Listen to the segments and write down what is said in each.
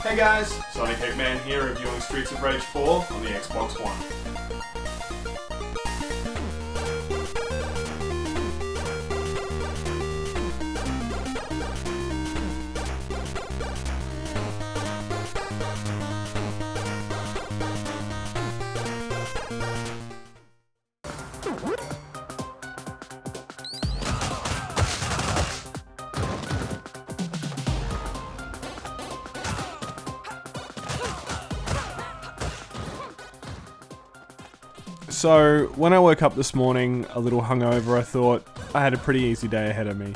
Hey guys, Sonic Eggman here reviewing Streets of Rage 4 on the Xbox One. So, when I woke up this morning, a little hungover, I thought I had a pretty easy day ahead of me.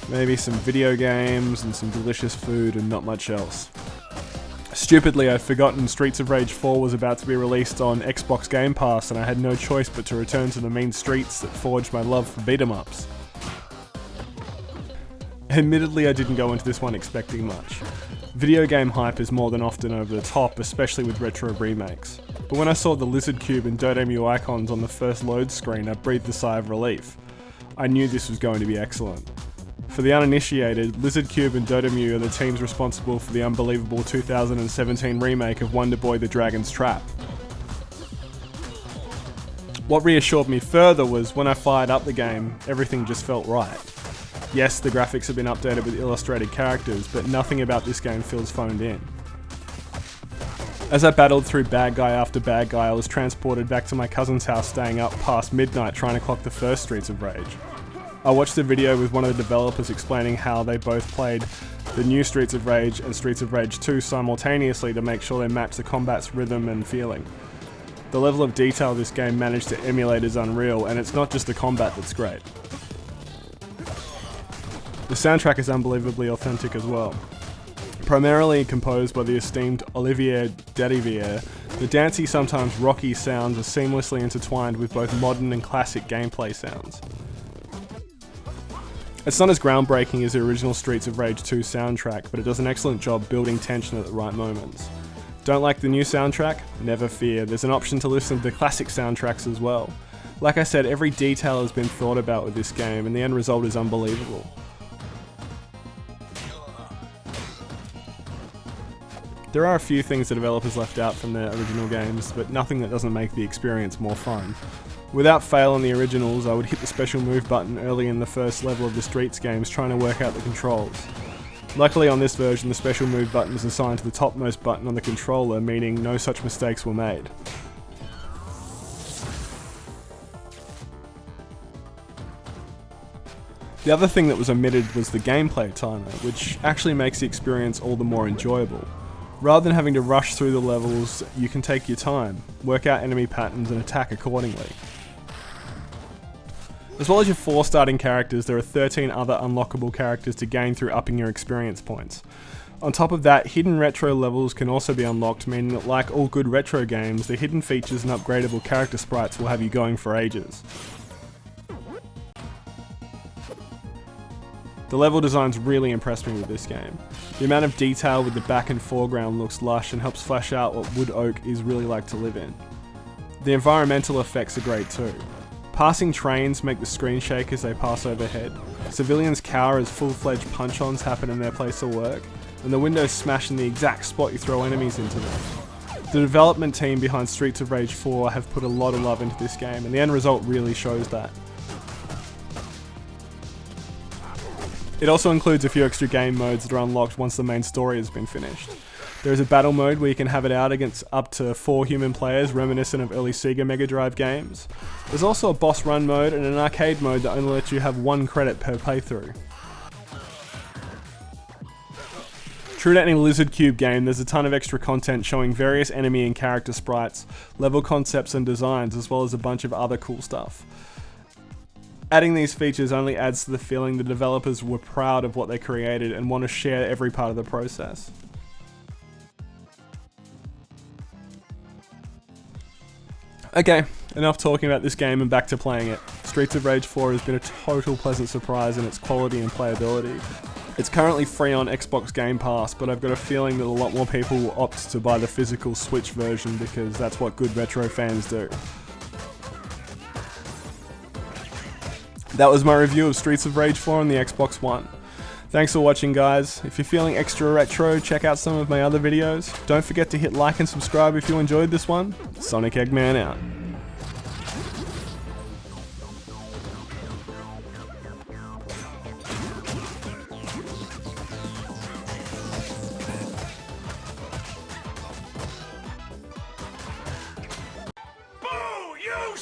Maybe some video games and some delicious food and not much else. Stupidly, I'd forgotten Streets of Rage 4 was about to be released on Xbox Game Pass, and I had no choice but to return to the mean streets that forged my love for beat-em-ups. Admittedly, I didn't go into this one expecting much. Video game hype is more than often over the top, especially with retro remakes. But when I saw the Lizard Cube and Dotemu icons on the first load screen, I breathed a sigh of relief. I knew this was going to be excellent. For the uninitiated, Lizard Cube and Dotemu are the teams responsible for the unbelievable 2017 remake of Wonderboy the Dragon's Trap. What reassured me further was when I fired up the game, everything just felt right. Yes, the graphics have been updated with illustrated characters, but nothing about this game feels phoned in. As I battled through bad guy after bad guy, I was transported back to my cousin's house staying up past midnight trying to clock the first Streets of Rage. I watched a video with one of the developers explaining how they both played the new Streets of Rage and Streets of Rage 2 simultaneously to make sure they match the combat's rhythm and feeling. The level of detail this game managed to emulate is unreal, and it's not just the combat that's great. The soundtrack is unbelievably authentic as well. Primarily composed by the esteemed Olivier Dadivier, the dancey, sometimes rocky sounds are seamlessly intertwined with both modern and classic gameplay sounds. It's not as groundbreaking as the original Streets of Rage 2 soundtrack, but it does an excellent job building tension at the right moments. Don't like the new soundtrack? Never fear, there's an option to listen to the classic soundtracks as well. Like I said, every detail has been thought about with this game, and the end result is unbelievable. There are a few things the developers left out from their original games, but nothing that doesn't make the experience more fun. Without fail in the originals, I would hit the special move button early in the first level of the Streets games trying to work out the controls. Luckily on this version, the special move button is assigned to the topmost button on the controller, meaning no such mistakes were made. The other thing that was omitted was the gameplay timer, which actually makes the experience all the more enjoyable. Rather than having to rush through the levels, you can take your time, work out enemy patterns and attack accordingly. As well as your 4 starting characters, there are 13 other unlockable characters to gain through upping your experience points. On top of that, hidden retro levels can also be unlocked, meaning that like all good retro games, the hidden features and upgradable character sprites will have you going for ages. The level designs really impressed me with this game. The amount of detail with the back and foreground looks lush and helps flesh out what Wood Oak is really like to live in. The environmental effects are great too. Passing trains make the screen shake as they pass overhead, civilians cower as full-fledged punch-ons happen in their place of work, and the windows smash in the exact spot you throw enemies into them. The development team behind Streets of Rage 4 have put a lot of love into this game, and the end result really shows that. It also includes a few extra game modes that are unlocked once the main story has been finished. There is a battle mode where you can have it out against up to 4 human players, reminiscent of early Sega Mega Drive games. There's also a boss run mode and an arcade mode that only lets you have 1 credit per playthrough. True to any Lizard Cube game, there's a ton of extra content showing various enemy and character sprites, level concepts and designs, as well as a bunch of other cool stuff. Adding these features only adds to the feeling the developers were proud of what they created and want to share every part of the process. Okay, enough talking about this game and back to playing it. Streets of Rage 4 has been a total pleasant surprise in its quality and playability. It's currently free on Xbox Game Pass, but I've got a feeling that a lot more people will opt to buy the physical Switch version because that's what good retro fans do. That was my review of Streets of Rage 4 on the Xbox One. Thanks for watching, guys. If you're feeling extra retro, check out some of my other videos. Don't forget to hit like and subscribe if you enjoyed this one. Sonic Eggman out. Boo! You